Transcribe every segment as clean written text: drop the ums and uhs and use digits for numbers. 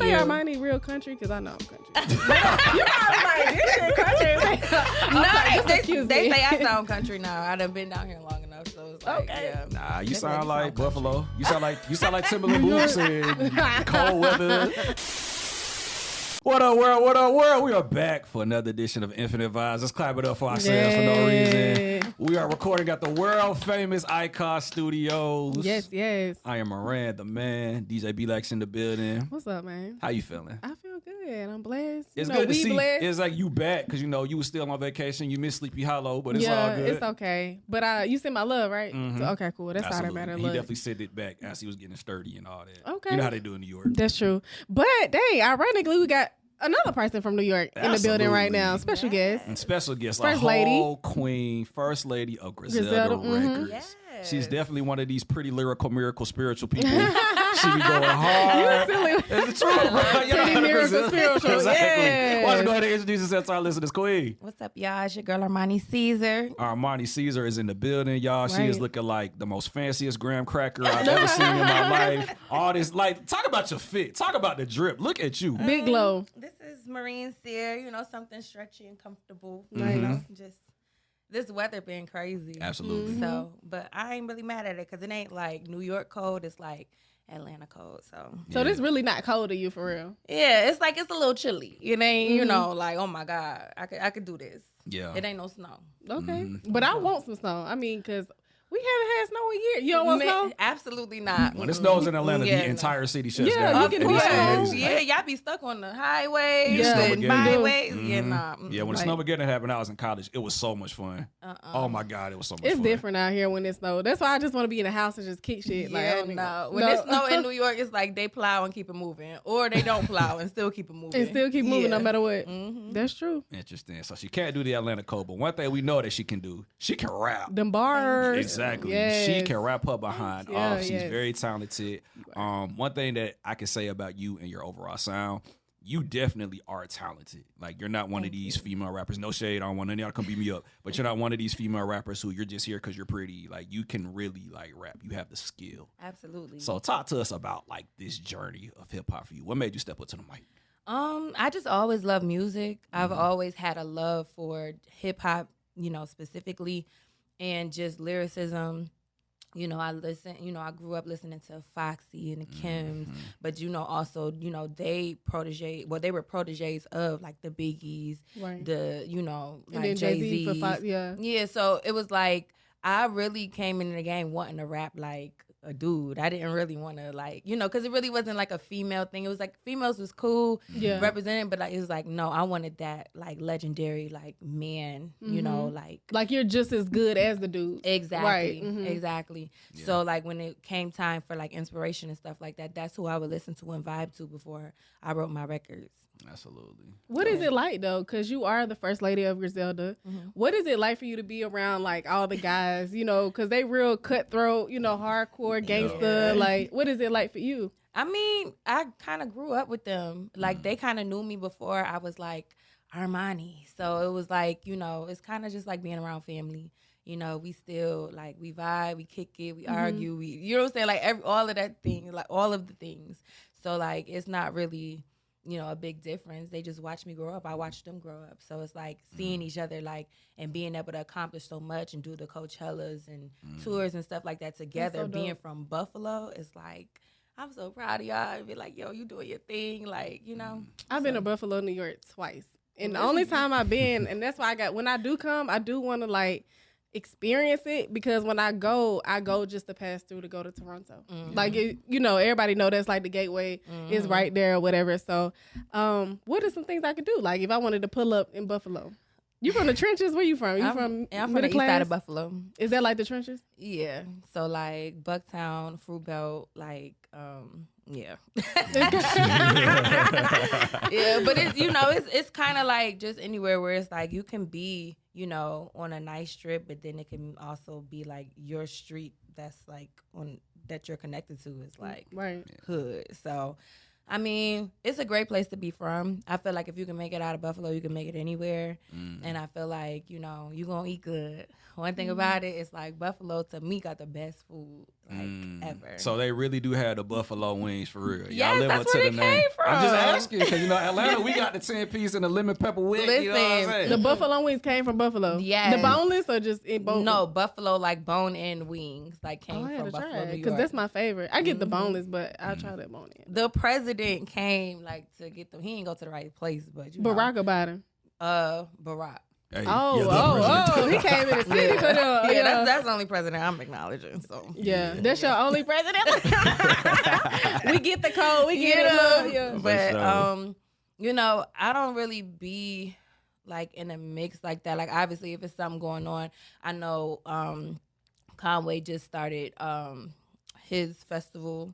say Armani real country? Because I know I'm country. You probably like, this shit country. No, they say I sound country now. I done been down here long enough, so it's like, yeah. Nah, you sound like Buffalo. You sound like Timberland boots and cold weather. What up, world? What up, world? We are back for another edition of Infinite Vibes. Let's clap it up for ourselves for no reason. We are recording at the world famous Icon Studios. Yes. I am Moran, the man. DJ B-Lex in the building. What's up, man? How you feeling? I feel good. I'm blessed. It's good to see. Blessed. It's like you back because you were still on vacation. You missed Sleepy Hollow, but it's all good. It's okay. But you sent my love, right? Mm-hmm. So, okay, cool. That's all that matters. He definitely sent it back as he was getting sturdy and all that. Okay. You know how they do in New York. That's true. But dang, ironically, we got another person from New York in the building right now. Special guest. And special guest. First lady. Queen, first lady of Griselda Records. Yes. She's definitely one of these pretty lyrical, miracle, spiritual people. She be going hard. You silly. It's the truth, bro. Pretty miracle, spiritual. Exactly. Yeah. Why don't you go ahead and introduce yourself to our listeners, Queen? What's up, y'all? It's your girl, Armani Caesar. Armani Caesar is in the building, y'all. Right. She is looking like the most fanciest graham cracker I've ever seen in my life. All this, like, talk about your fit. Talk about the drip. Look at you. Big glow. This is Marine Sear, something stretchy and comfortable. Just this weather been crazy. Absolutely. So, but I ain't really mad at it because it ain't like New York cold. It's like Atlanta cold. So this really not cold to you for real? Yeah, it's like it's a little chilly. It ain't, like, oh my God, I could do this. Yeah. It ain't no snow. Okay. But I want some snow. I mean, because we haven't had snow in years. You don't want snow? Absolutely not. When it snows in Atlanta, the entire city shuts down. You can y'all be stuck on the highways and byways. Yeah, when the snowmageddon happened, I was in college. It was so much fun. Oh my God, it was so much fun. It's different out here when it snows. That's why I just want to be in the house and just kick shit. When it snow in New York, it's like they plow and keep it moving, or they don't plow and still keep it moving. And still keep moving no matter what. That's true. Interesting. So she can't do the Atlanta cold, but one thing we know that she can do, she can rap. Them bars. Exactly. Yes. She can wrap her behind off. She's very talented. One thing that I can say about you and your overall sound, you definitely are talented. Like, you're not one of these female rappers. No shade, I don't want none of y'all to come beat me up. But you're not one of these female rappers who you're just here because you're pretty. Like, you can really, like, rap. You have the skill. Absolutely. So talk to us about, like, this journey of hip-hop for you. What made you step up to the mic? I just always loved music. I've always had a love for hip-hop, specifically, and just lyricism. I grew up listening to Foxy and the Kims, but also, they were proteges of like the Biggies, right. the, and like Jay-Z for Fox, yeah. So it was like, I really came into the game wanting to rap like a dude. I didn't really want to because it really wasn't like a female thing. It was like females was cool, represented, but like it was like, no, I wanted that like legendary like man, like you're just as good as the dude. Exactly, right. Exactly. Yeah. So like when it came time for like inspiration and stuff like that, that's who I would listen to and vibe to before I wrote my records. Absolutely. What is it like though? Because you are the first lady of Griselda. What is it like for you to be around like all the guys? Because they real cutthroat, hardcore gangster. Like, what is it like for you? I mean, I kind of grew up with them. Like, they kind of knew me before I was like Armani. So it was like, it's kind of just like being around family. We still like we vibe, we kick it, we argue, you know what I'm saying? Like all of that thing, like all of the things. So like it's not really a big difference. They just watch me grow up. I watched them grow up. So it's like seeing each other like and being able to accomplish so much and do the Coachellas and tours and stuff like that together. So being from Buffalo, it's like I'm so proud of y'all and be like, yo, you doing your thing. Like, I've been to Buffalo, New York twice. And the only time I've been, and that's why when I do come, I do want to like experience it because when I go just to pass through to go to Toronto. Like, everybody know that's like the gateway is right there or whatever. So what are some things I could do? Like if I wanted to pull up in Buffalo. You from the trenches? Where you from? I'm from the east side of Buffalo. Is that like the trenches? Yeah. So like Bucktown, Fruit Belt, like yeah. Yeah, but it's it's kind of like just anywhere where it's like you can be, on a nice strip, but then it can also be like your street that's like that you're connected to is like hood. So I mean, it's a great place to be from. I feel like if you can make it out of Buffalo, you can make it anywhere. And I feel like, you're going to eat good. One thing about it is like Buffalo, to me, got the best food. ever. So they really do have the buffalo wings for real. Yes, Y'all that's where it came from. I'm just asking because Atlanta, we got the 10-piece and the lemon pepper wing. Listen, you know what I'm saying? The buffalo wings came from Buffalo. Yes. The boneless or just in both? No, buffalo like bone-in wings came from Buffalo, New York. Because that's my favorite. I get the boneless, but I'll try that bone-in. The president came to get them. He didn't go to the right place, but Barack or Biden? Barack. Hey, he came in the city for them. Yeah, that's the only president I'm acknowledging. So that's your only president. We get the code. We get it. Yeah. But I don't really be in a mix like that. Like obviously, if it's something going on, I know Conway just started his festival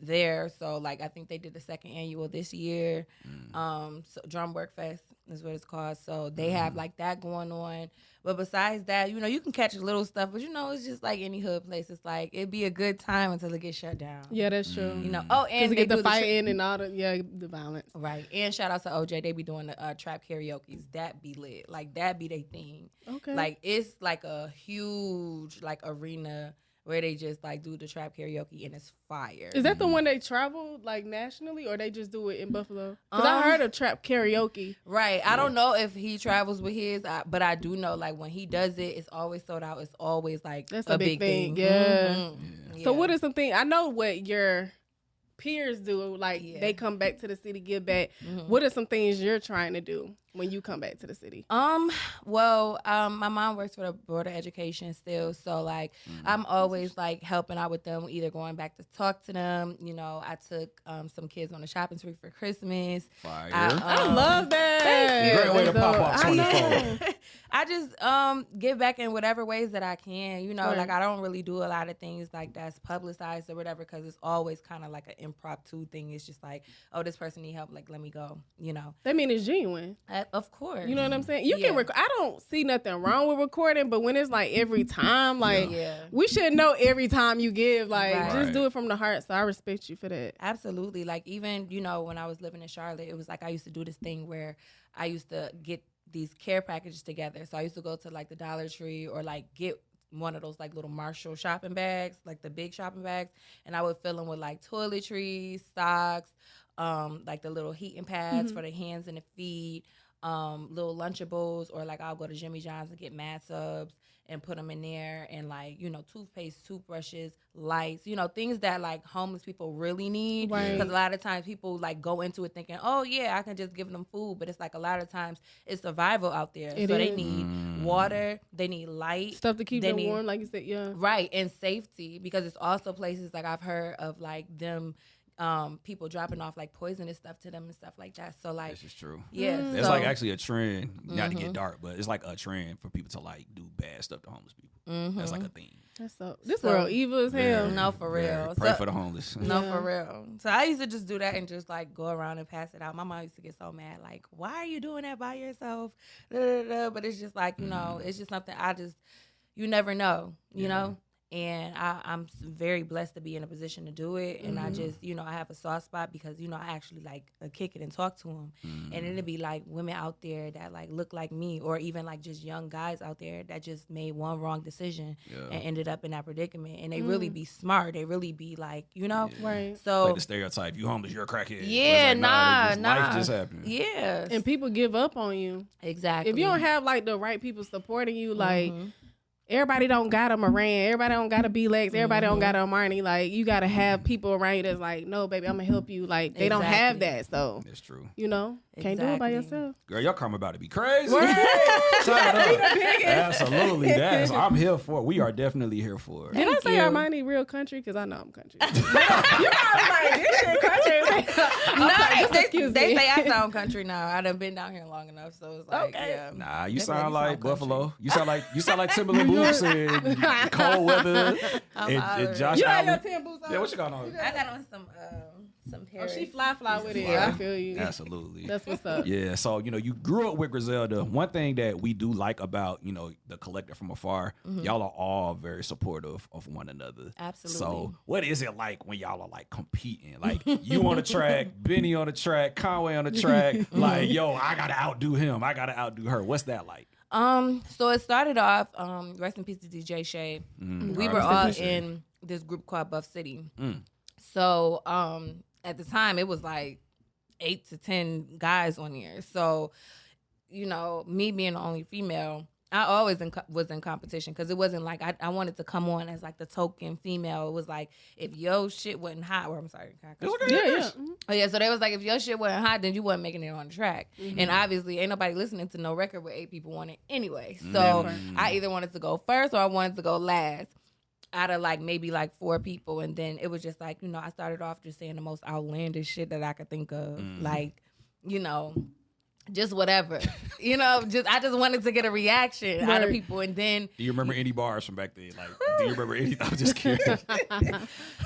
there, so I think they did the second annual this year. So Drum Work Fest is what it's called. So they have that going on. But besides that, you can catch little stuff, but it's just like any hood place. It's it'd be a good time until it gets shut down. Yeah, that's true. And they get the fighting and all the violence. Right. And shout out to OJ. They be doing the trap karaoke's. That be lit. That be their thing. Okay. It's a huge arena where they just do the trap karaoke and it's fire. Is that the one they travel nationally, or they just do it in Buffalo? Because I heard of trap karaoke. Right. I don't know if he travels with his, but I do know when he does it, it's always sold out. It's always that's a big thing. Yeah. Mm-hmm. So what is something? I know what your peers do. They come back to the city, give back. What are some things you're trying to do when you come back to the city? Well, my mom works for the Board of Education still, so I'm always helping out with them, either going back to talk to them. I took some kids on a shopping spree for Christmas. Fire. I love that. Great way to pop off 24. I just give back in whatever ways that I can. Right. I don't really do a lot of things that's publicized or whatever, because it's always kind of an impromptu thing. It's just oh, this person need help, let me go. That mean it's genuine. Of course. You know what I'm saying? You can record. I don't see nothing wrong with recording, but when it's every time, we should know every time you give. Just do it from the heart. So I respect you for that. Absolutely. Even, when I was living in Charlotte, it was I used to do this thing where I used to get these care packages together. So I used to go to the Dollar Tree or get one of those little Marshall shopping bags, the big shopping bags, and I would fill them with toiletries, socks, the little heating pads for the hands and the feet, little Lunchables, or I'll go to Jimmy John's and get Mad Subs and put them in there, and toothpaste, toothbrushes, lights, things that homeless people really need. Right. Because a lot of times people go into it thinking, oh yeah, I can just give them food, but it's a lot of times it's survival out there. They need water, they need light, stuff to keep them warm, like you said, right, and safety, because it's also places I've heard of them. People dropping off poisonous stuff to them and stuff like that. So this is true. Yeah, it's actually a trend. Not to get dark, but it's a trend for people to do bad stuff to homeless people. That's a theme. That's this world evil as hell. No, for real. Yeah, pray for the homeless. No, for real. So I used to just do that and just go around and pass it out. My mom used to get so mad, why are you doing that by yourself? But it's just it's just something you never know, you know. And I'm very blessed to be in a position to do it. And I just, I have a soft spot because, I actually kick it and talk to them. And it'd be women out there that look like me, or even just young guys out there that just made one wrong decision and ended up in that predicament. And they really be smart. They really be Right. So the stereotype, you homeless, you're a crackhead. Yeah, nah. Life just happened. Yeah. And people give up on you. Exactly. If you don't have the right people supporting you, everybody don't got a Moran. Everybody don't got a B-Lex. Everybody don't got a Armani. You got to have people around you that's no, baby, I'm going to help you. They don't have that. So, that's true. Can't do it by yourself. Girl, your karma about to be crazy. Shout out. Absolutely. I'm here for it. We are definitely here for it. Did I say Armani real country? Because I know I'm country. You probably this shit country. They say I sound country now. I done been down here long enough, so it's yeah. Nah, you sound like Buffalo. You sound like Timberland boots and cold weather. And Josh you Allen. got your 10 boots on? Yeah, what you got on? I got on some hair. Oh, she fly with it. Yeah. I feel you. Absolutely. That's what's up. Yeah, so you grew up with Griselda. One thing that we do like about the collective from afar, y'all are all very supportive of one another. Absolutely. So what is it like when y'all are competing? You on the track, Benny on the track, Conway on the track. Yo, I gotta outdo him. I gotta outdo her. What's that like? So it started off, rest in peace to DJ Shay. We were all in this group called Buff City. So at the time it was like 8 to 10 guys on here. So, you know, me being the only female, I always was in competition because it wasn't like I wanted to come on as like the token female. It was like if your shit wasn't hot, or I'm sorry, yeah. Oh yeah, so they was like if your shit wasn't hot, then you wasn't making it on the track. And obviously ain't nobody listening to no record with 8 people on it anyway. So I either wanted to go first or I wanted to go last out of like maybe like 4 people. And then it was just like, you know, I started off just saying the most outlandish shit that I could think of. Like, you know, just whatever, you know, I just wanted to get a reaction out of people. And then, do you remember any bars from back then? Like, do you remember any? I'm just kidding.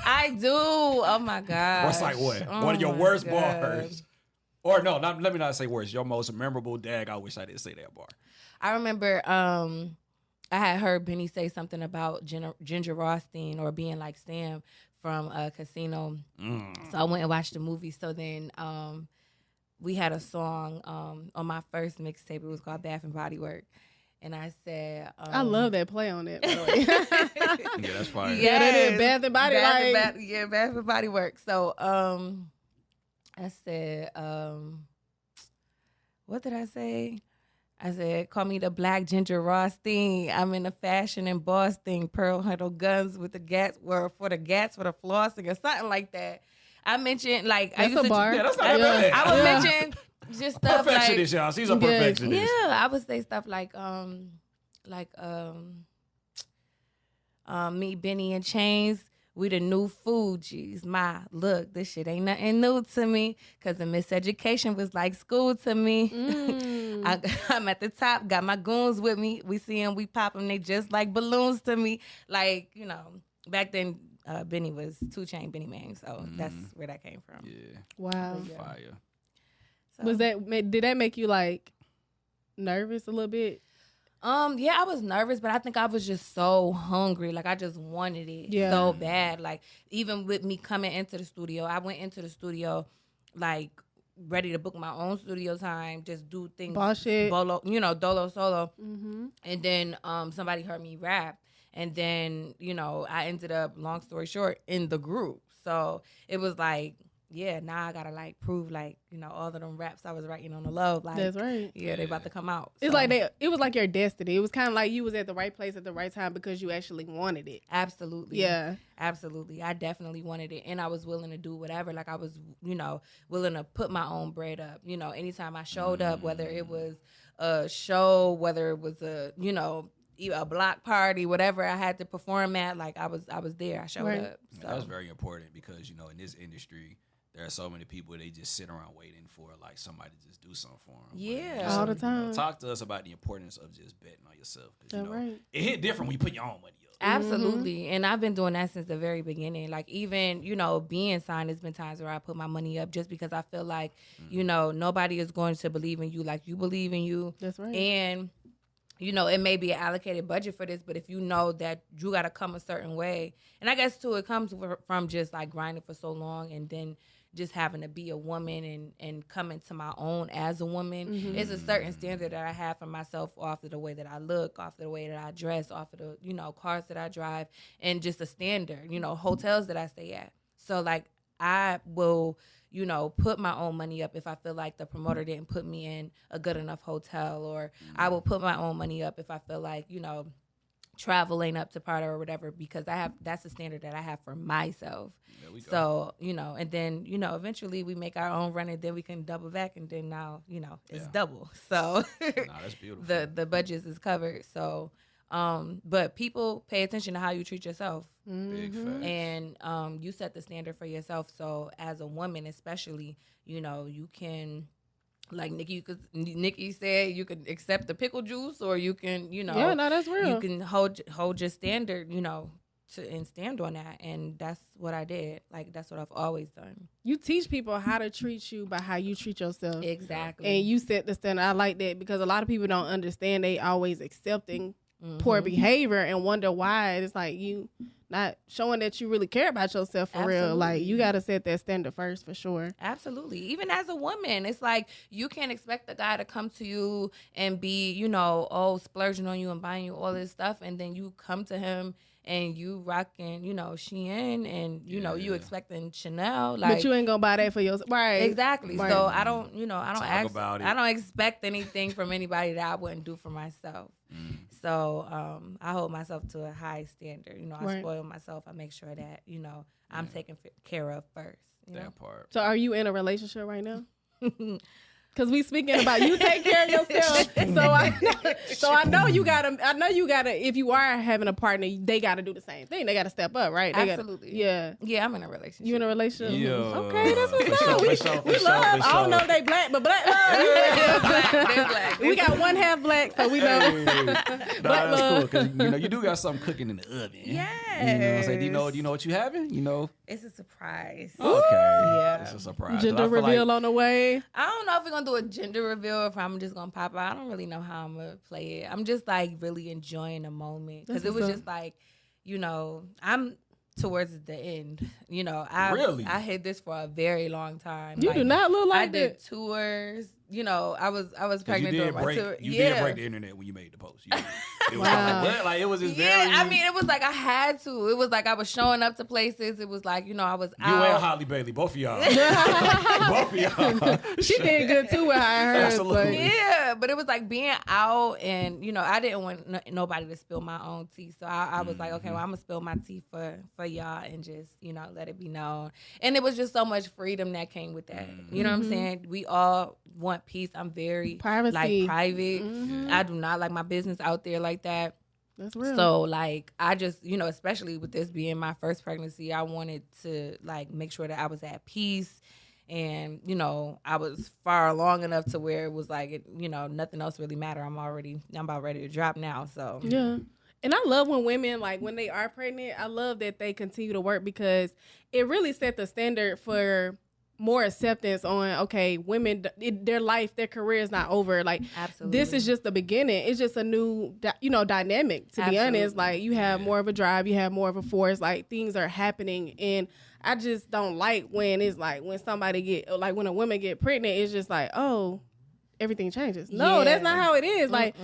I do. Oh my God. What's like what? One of your worst bars? Or no, let me not say worst. Your most memorable dag. I wish I didn't say that bar. I remember I had heard Benny say something about Ginger Rothstein or being like Sam from Casino. So I went and watched the movie. So then we had a song on my first mixtape. It was called Bath and Body Work. And I said... I love that play on it, by the way. Yeah, that's fine. Yeah, that is Bath and Body Work. Bath and Body Work. So I said... what did I say? I said, call me the Black Ginger Rothstein. I'm in the fashion and boss thing. Pearl handle guns with the gats, or for the gats for the flossing or something like that. I mentioned like that's a bar. Yeah, that's not bad. I would mention just stuff perfectionist, y'all. She's a perfectionist. Yeah, I would say stuff like me, Benny and Chains. We the new Fugees. Look, this shit ain't nothing new to me. Cause the miseducation was like school to me. I'm at the top, got my goons with me. We see them, we pop them, they just like balloons to me. Like, you know, back then, Benny was 2 Chainz Benny Man. So that's where that came from. Yeah. Wow. Yeah. Fire. So. Did that make you like nervous a little bit? Yeah, I was nervous, but I think I was just so hungry. Like I just wanted it so bad. Like even with me coming into the studio, I went into the studio like ready to book my own studio time, just do things dolo solo. And then somebody heard me rap. And then, you know, I ended up, long story short, in the group. So it was like, yeah, now I gotta like prove like, you know, all of them raps I was writing on the low. Like, that's right. Yeah, they about to come out. It's like it was like your destiny. It was kind of like you was at the right place at the right time because you actually wanted it. Absolutely. Yeah. Absolutely. I definitely wanted it. And I was willing to do whatever. Like I was, you know, willing to put my own bread up. You know, anytime I showed up, whether it was a show, whether it was a, you know, a block party, whatever I had to perform at, like I was there. I showed up. So. That's very important because, you know, in this industry, there are so many people, they just sit around waiting for like somebody to just do something for them. Yeah. All the time. You know, talk to us about the importance of just betting on yourself. Because, you know, right. It hit different when you put your own money up. Absolutely. And I've been doing that since the very beginning. Like even, you know, being signed, there's been times where I put my money up just because I feel like, you know, nobody is going to believe in you like you believe in you. That's right. And you know, it may be an allocated budget for this, but if you know that you got to come a certain way, and I guess too, it comes from just like grinding for so long and then just having to be a woman and coming to my own as a woman. It's a certain standard that I have for myself off of the way that I look, off of the way that I dress, off of the, you know, cars that I drive, and just a standard, you know, hotels that I stay at. So like I will, you know, put my own money up if I feel like the promoter didn't put me in a good enough hotel, or I will put my own money up if I feel like, you know, travel ain't up to par or whatever, because that's the standard that I have for myself. There we go. So, you know, and then, you know, eventually we make our own run and then we can double back, and then now, you know, it's double. So that's beautiful. the budget is covered. So but people pay attention to how you treat yourself. Big facts. And you set the standard for yourself. So as a woman especially, you know, you can, like Nikki said, you can accept the pickle juice, or you can, you know, yeah, no, that's real. You can hold your standard, you know, and stand on that. And that's what I did. Like that's what I've always done. You teach people how to treat you by how you treat yourself. Exactly. And you set the standard. I like that because a lot of people don't understand. They always accepting poor behavior and wonder why. It's like you not showing that you really care about yourself for real. Like, you got to set that standard first for sure. Absolutely. Even as a woman, it's like you can't expect the guy to come to you and be, you know, splurging on you and buying you all this stuff. And then you come to him and you rocking, you know, Shein and, you know, you expecting Chanel. Like, but you ain't going to buy that for yourself. Right. Exactly. Right. So I don't, you know, I don't expect anything from anybody that I wouldn't do for myself. So I hold myself to a high standard. You know, I spoil myself. I make sure that, you know, I'm taken care of first. That part. So are you in a relationship right now? Because we speaking about you take care of yourself. So I know you gotta, if you are having a partner, they gotta do the same thing. They gotta step up, right? Absolutely. Yeah, I'm in a relationship. You in a relationship? Yeah. Okay, that's what's up. We love. I don't know if they black, but black love. They're black. We got one half black, so we know. That's cool, because, you know, you do got something cooking in the oven. Yes. You know what I'm saying? Do you know what you having? You know? It's a surprise. Okay. Yeah. It's a surprise. Gender reveal on the way. I don't know if we're going to do a gender reveal or if I'm just going to pop out. I don't really know how I'm going to play it. I'm just like really enjoying the moment. Because it was just like, you know, I'm towards the end. You know, I hid this for a very long time. You do not look like that. I did tours. You know, I was pregnant during my tour. You did break the internet when you made the post. It was like, it was just very. I mean, it was like I had to. It was like I was showing up to places. It was like, you know, I was out. You and Holly Bailey, both of y'all. Both of y'all. She did good too with her. Absolutely. Yeah, but it was like being out, and you know, I didn't want nobody to spill my own tea. So I was like, okay, well, I'm gonna spill my tea for y'all and just, you know, let it be known. And it was just so much freedom that came with that. You know what I'm saying? We all want peace. I'm very private. I do not like my business out there like that. That's real. So like I just, you know, especially with this being my first pregnancy, I wanted to like make sure that I was at peace, and you know, I was far along enough to where it was like, you know, nothing else really mattered. I'm about ready to drop now. So yeah. And I love when women, like when they are pregnant, I love that they continue to work, because it really set the standard for more acceptance on, okay, women, their life, their career is not over. Like, absolutely, this is just the beginning. It's just a new, dynamic, to be honest. Like, you have more of a drive, you have more of a force, like, things are happening. And I just don't like when it's like, when when a woman get pregnant, it's just like, oh, everything changes. No, that's not how it is. Like,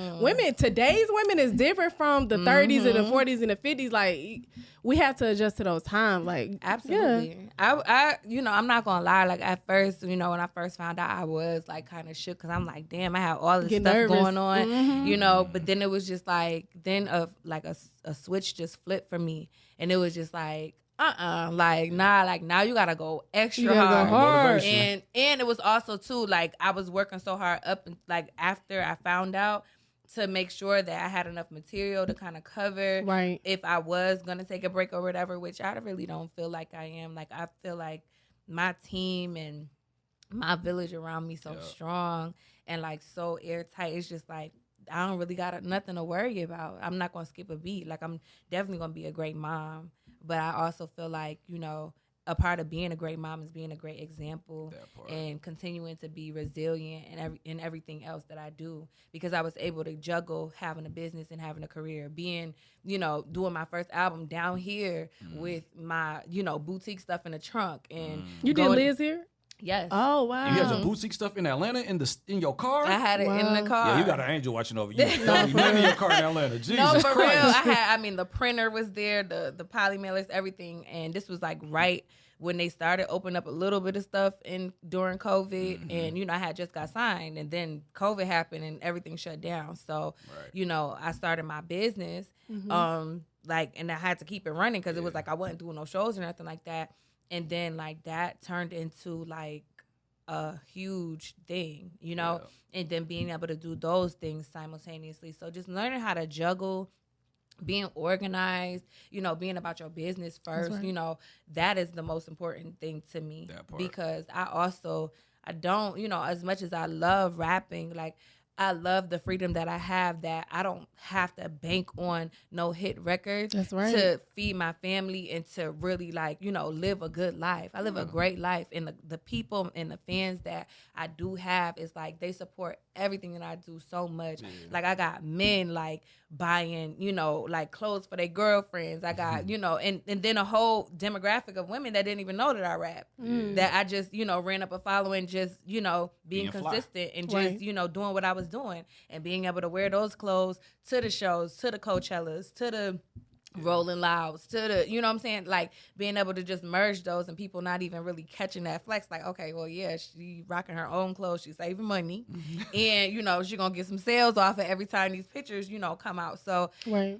today's women is different from the 30s and the 40s and the 50s. Like, we have to adjust to those times. Like, absolutely. Yeah. I you know, I'm not gonna lie. Like, at first, you know, when I first found out, I was like kind of shook, because I'm like, damn, I have all this stuff going on, you know. But then it was just like, a switch just flipped for me, and it was just like, like now you gotta go extra hard. And it was also too, like, I was working so hard up and like after I found out, to make sure that I had enough material to kind of cover if I was gonna take a break or whatever, which I really don't feel like I am. Like, I feel like my team and my village around me so strong and like so airtight. It's just like, I don't really got nothing to worry about. I'm not gonna skip a beat. Like, I'm definitely gonna be a great mom. But I also feel like, you know, a part of being a great mom is being a great example and continuing to be resilient in everything else that I do, because I was able to juggle having a business and having a career, being, you know, doing my first album down here with my, you know, boutique stuff in the trunk. And you did Liz here? Yes. Oh, wow. You had your boutique stuff in Atlanta in your car? I had it in the car. Yeah, you got an angel watching over you. None in your car in Atlanta. Jesus Christ. No, for real. The printer was there, the poly mailers, everything. And this was like right when they started opening up a little bit of stuff during COVID. And, you know, I had just got signed, and then COVID happened and everything shut down. So, you know, I started my business, and I had to keep it running, because it was like I wasn't doing no shows or nothing like that. And then, like, that turned into, like, a huge thing, you know? Yeah. And then being able to do those things simultaneously. So just learning how to juggle, being organized, you know, being about your business first, you know, that is the most important thing to me. Because I don't, you know, as much as I love rapping, like, I love the freedom that I have, that I don't have to bank on no hit records to feed my family and to really like, you know, live a good life. I live a great life, and the people and the fans that I do have is like, they support everything that I do so much. Like I got men like buying, you know, like clothes for their girlfriends. I got, you know, and then a whole demographic of women that didn't even know that I rap, that I just, you know, ran up a following, just, you know, being consistent and just, you know, doing what I was doing and being able to wear those clothes to the shows, to the Coachellas, to the Rolling Louds, to the, you know what I'm saying? Like being able to just merge those and people not even really catching that flex. Like, okay, well, yeah, she rocking her own clothes. She's saving money. And, you know, she gonna get some sales off it every time these pictures, you know, come out. So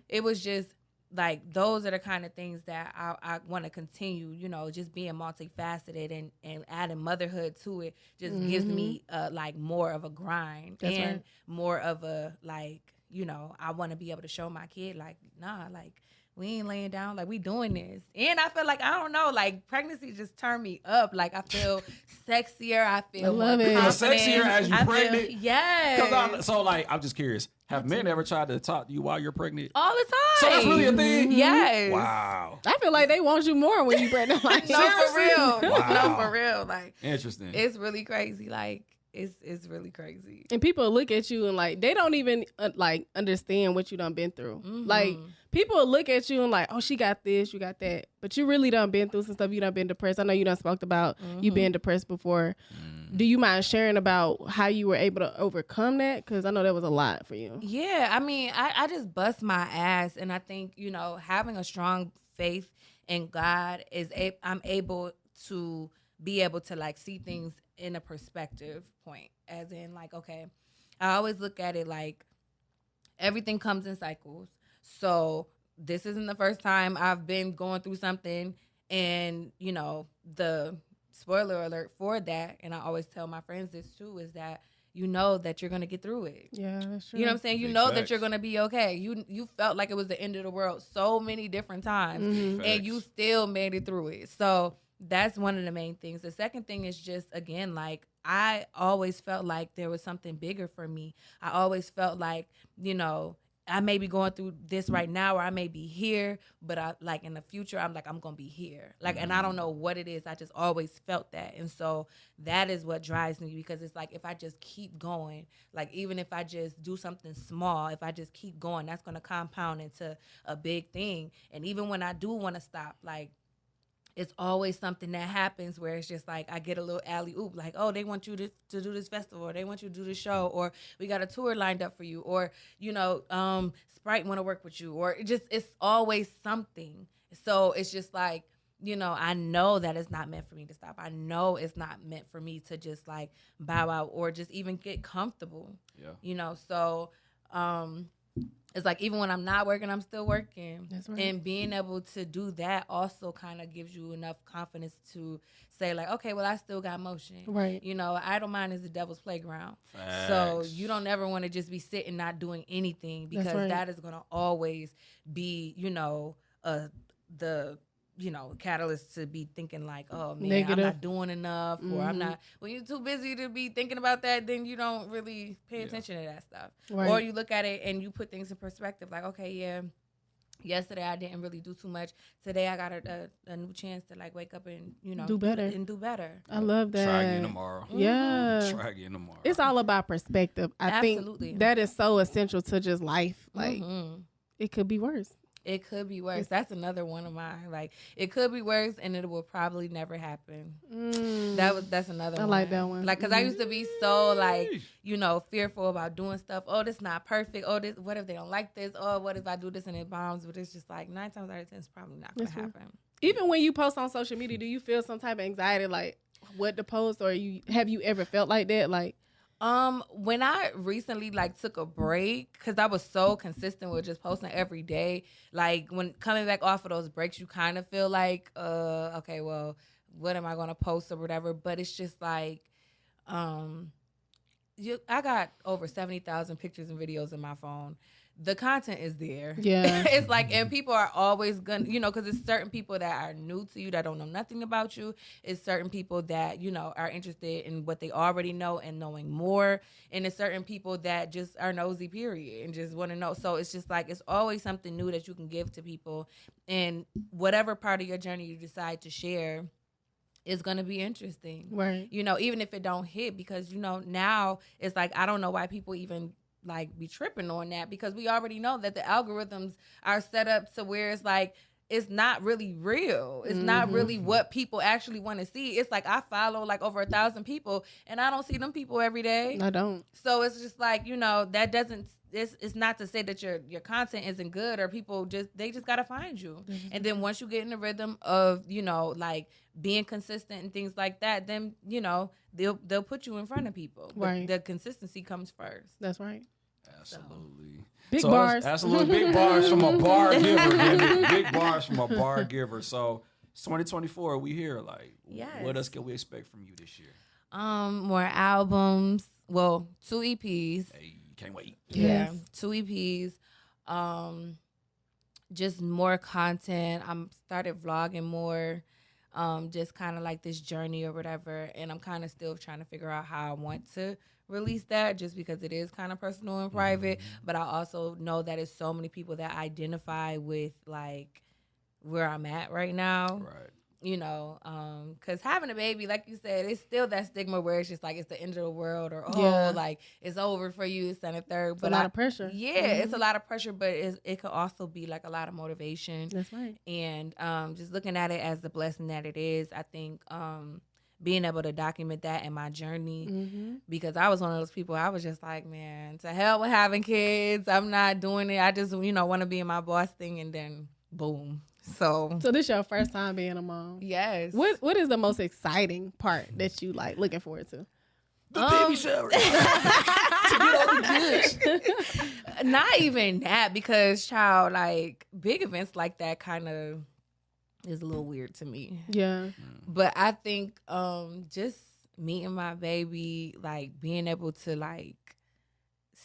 it was just like, those are the kind of things that I want to continue, you know, just being multifaceted and adding motherhood to it just gives me like more of a grind and more of a like, you know, I want to be able to show my kid like, nah, like we ain't laying down, like we doing this. And I feel like, I don't know, like pregnancy just turned me up. Like I feel sexier. I feel more confident. Sexier as you pregnant? Yes. So like, I'm just curious. Have men ever tried to talk to you while you're pregnant? All the time. So that's really a thing? Yes. Wow. I feel like they want you more when you pregnant. Like, no, for real. Wow. No, for real. Like, interesting. It's really crazy. Like, it's really crazy. And people look at you and like, they don't even like understand what you done been through. Like, people look at you and like, oh, she got this, you got that. But you really done been through some stuff. You done been depressed. I know you done spoke about you being depressed before. Do you mind sharing about how you were able to overcome that? Because I know that was a lot for you. Yeah, I mean, I just bust my ass. And I think, you know, having a strong faith in God I'm able to be able to like see things in a perspective point. As in like, okay, I always look at it like everything comes in cycles. So this isn't the first time I've been going through something, and, you know, the spoiler alert for that, and I always tell my friends this too, is that you know that you're going to get through it. Yeah, that's true. You know what I'm saying? You know that you're going to be okay. You felt like it was the end of the world so many different times, and you still made it through it. So that's one of the main things. The second thing is just, again, like, I always felt like there was something bigger for me. I always felt like, you know, I may be going through this right now, or I may be here, but I like in the future, I'm like, I'm going to be here. Like, and I don't know what it is. I just always felt that. And so that is what drives me, because it's like, if I just keep going, like, even if I just do something small, if I just keep going, that's going to compound into a big thing. And even when I do want to stop, like, it's always something that happens where it's just like I get a little alley-oop, like, oh, they want you to do this festival, or they want you to do this show, or we got a tour lined up for you, or, you know, Sprite want to work with you, or it's always something. So it's just like, you know, I know that it's not meant for me to stop. I know it's not meant for me to just like bow out or just even get comfortable. Yeah. You know, so it's like, even when I'm not working, I'm still working. That's right. And being able to do that also kind of gives you enough confidence to say, like, okay, well, I still got motion. Right. You know, idle mind is the devil's playground. Facts. So you don't ever want to just be sitting not doing anything, because that is going to always be, you know, the catalyst to be thinking like, oh man, negative. I'm not doing enough, or I'm not. When you're too busy to be thinking about that, then you don't really pay attention to that stuff. Right. Or you look at it and you put things in perspective, like, okay, yeah, yesterday I didn't really do too much. Today I got a new chance to like wake up and, you know, do better. I love that. Try again tomorrow. Yeah. Try again tomorrow. It's all about perspective. I think that is so essential to just life. Like, it could be worse. It could be worse. That's another one of mine. Like, it could be worse, and it will probably never happen. That's another one. I like that one. Like, because I used to be so, like, you know, fearful about doing stuff. Oh, this not perfect. Oh, this, what if they don't like this? Oh, what if I do this and it bombs? But it's just like 9 times out of 10, it's probably not going to happen. Even when you post on social media, do you feel some type of anxiety, like what to post, or have you ever felt like that? Like, when I recently like took a break, because I was so consistent with just posting every day, like when coming back off of those breaks, you kind of feel like, okay, well, what am I going to post or whatever? But it's just like, I got over 70,000 pictures and videos in my phone. The content is there. Yeah. It's like, and people are always gonna, because it's certain people that are new to you that don't know nothing about you. It's certain people that, are interested in what they already know and knowing more. And it's certain people that just are nosy, period, and just want to know. So it's just like, it's always something new that you can give to people. And whatever part of your journey you decide to share is going to be interesting. Right. Even if it don't hit, because, now it's like, I don't know why people even like be tripping on that, because we already know that the algorithms are set up to where it's like it's not really real. It's not really what people actually want to see. It's like I follow like over 1,000 people and I don't see them people every day. I don't. So it's just like, that doesn't, it's not to say that your content isn't good, or people they just gotta find you. And then once you get in the rhythm of, like being consistent and things like that, then, they'll put you in front of people. Right. The consistency comes first. That's right. Absolutely. Big bars. Absolutely. Big bars from a bar giver. Big bars from a bar giver. So it's 2024. We here. Like, what else can we expect from you this year? More albums. Well, 2 EPs. Hey, can't wait. Yeah. 2 EPs. Just more content. I'm started vlogging more. Just kind of like this journey or whatever. And I'm kind of still trying to figure out how I want to release that, just because it is kind of personal and private. But I also know that it's so many people that identify with like where I'm at right now. Right. Because having a baby, like you said, it's still that stigma where it's just like it's the end of the world, or like it's over for you, it's and a third. But a lot of pressure. Yeah, it's a lot of pressure, but it could also be like a lot of motivation. That's right. And just looking at it as the blessing that it is, I think being able to document that in my journey, because I was one of those people, I was just like, man, to hell with having kids. I'm not doing it. I just, want to be in my boss thing, and then boom. So this your first time being a mom? Yes. What is the most exciting part that you like looking forward to? The baby shower. To get all the goods. Not even that, because child, like big events like that kind of is a little weird to me. Yeah. But I think just meeting my baby, like being able to like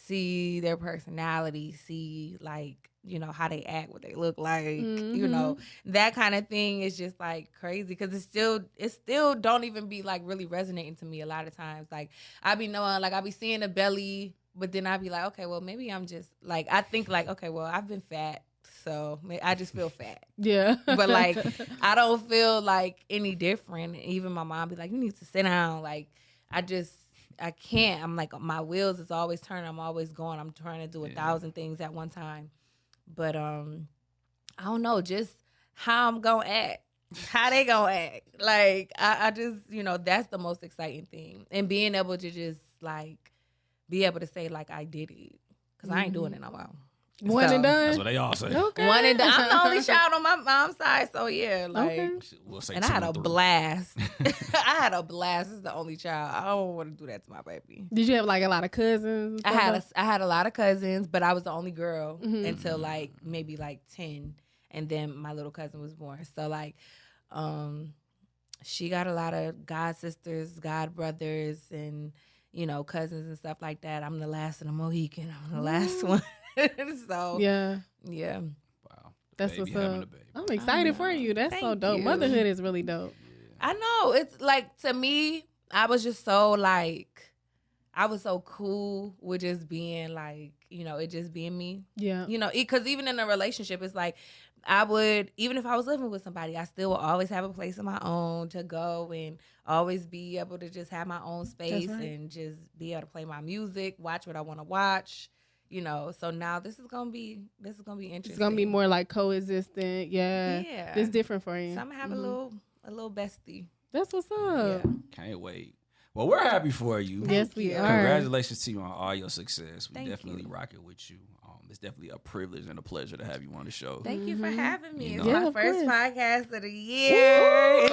see their personality, see like, how they act, what they look like, that kind of thing is just like crazy, because it still don't even be like really resonating to me a lot of times. Like I be knowing, like I be seeing a belly, but then I be like, okay, well maybe I'm just like, I think like, okay, well I've been fat, so I just feel fat. Yeah. But like I don't feel like any different. Even my mom be like, you need to sit down. Like I can't. I'm like, my wheels is always turning. I'm always going. I'm trying to do 1,000 things at one time. But I don't know, just how I'm gonna act, how they gonna act. Like I just, that's the most exciting thing, and being able to just like be able to say like I did it, because I ain't doing it no more. One and done. That's what they all say. Okay. One and done. I'm the only child on my mom's side, so yeah, like. Okay. We'll say and I had a blast. I had a blast. This is the only child. I don't want to do that to my baby. Did you have like a lot of cousins? I had a lot of cousins, but I was the only girl until like maybe like 10, and then my little cousin was born. So like, she got a lot of god sisters, god brothers, and cousins and stuff like that. I'm the last of the Mohican. I'm the last one. So yeah. Wow. That's what's up. I'm excited for you. That's so dope. You. Motherhood is really dope. I know. It's like, to me, I was just so like, I was so cool with just being like, it just being me. Yeah. Because even in a relationship, it's like, I would, even if I was living with somebody, I still would always have a place of my own to go, and always be able to just have my own space, and just be able to play my music, watch what I want to watch. So now this is gonna be interesting. It's gonna be more like coexistent. Yeah. It's different for you. So I'm gonna have a little bestie. That's what's up. Yeah. Can't wait. Well, we're happy for you. Yes, we are. Congratulations to you on all your success. We Thank definitely you. rock it with you. It's definitely a privilege and a pleasure to have you on the show. Thank you for having me. It's Yeah, my of first course. podcast of the year.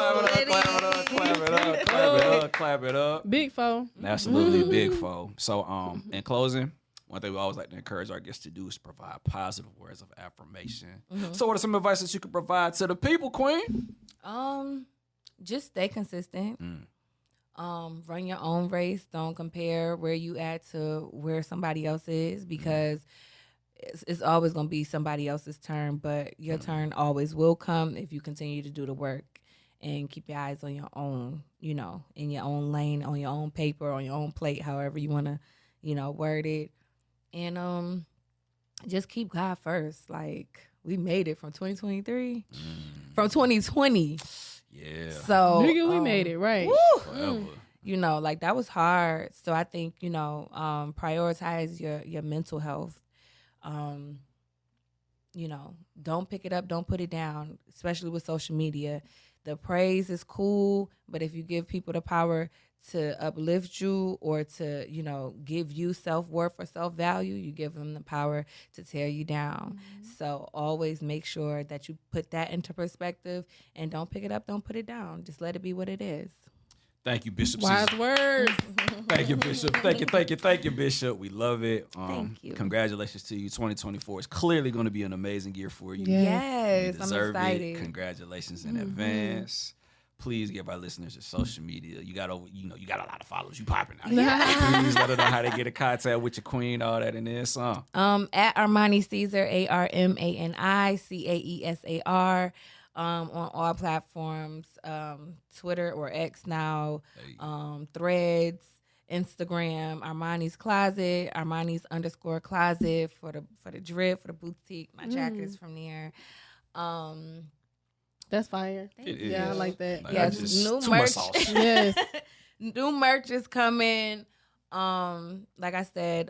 Clap it up. Big foe. Absolutely big foe. So, in closing, one thing we always like to encourage our guests to do is provide positive words of affirmation. So what are some advice that you could provide to the people, Queen? Just stay consistent. Run your own race. Don't compare where you at to where somebody else is, because it's always going to be somebody else's turn, but your turn always will come if you continue to do the work and keep your eyes on your own, you know, in your own lane, on your own paper, on your own plate, however you want to, you know, word it. And just keep God first. Like, we made it from 2023, from 2020. Yeah. So nigga, we made it, right? Forever. You know, like, that was hard. So I think, you know, prioritize your mental health. You know, don't pick it up, don't put it down, especially with social media. The praise is cool, but if you give people the power to uplift you or to, you know, give you self-worth or self-value, you give them the power to tear you down. So always make sure that you put that into perspective and don't pick it up, don't put it down. Just let it be what it is. Thank you, Bishop. Wise words. Thank you, Bishop. Thank you, Bishop. We love it. Thank you. Congratulations to you. 2024 is clearly going to be an amazing year for you. Yes, You I'm deserve excited. it. Congratulations in advance. Please give our listeners your social media. You got a lot of followers. You popping out. Please let them know how they get in contact with your queen, all that in there. So. At Armani Caesar, ARMANI CAESAR. On all platforms, Twitter or X now, Threads, Instagram, Armani's Closet, Armani's _closet for the drip, for the boutique. My jacket is from there. That's fire. Yeah, I like that. Yes, new merch. Yes. New merch is coming. Like I said,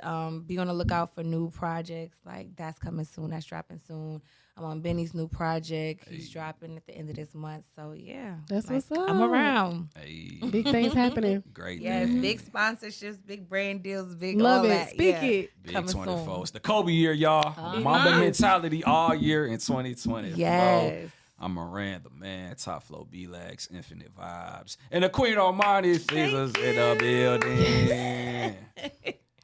be on the lookout for new projects. Like, that's coming soon. That's dropping soon. I'm on Benny's new project. He's dropping at the end of this month. So yeah, that's what's up. I'm around. Hey. Big things happening. Great. Yes, man. big sponsorships, big brand deals, big Love all it. that. Speak Yeah. it. Big Coming 24. soon. It's the Kobe year, y'all. Mamba mentality all year in 2020. Yes. I'm Moran, the man, Top Flow, B-Lax, Infinite Vibes, and the Queen Armani Caesar's in the building.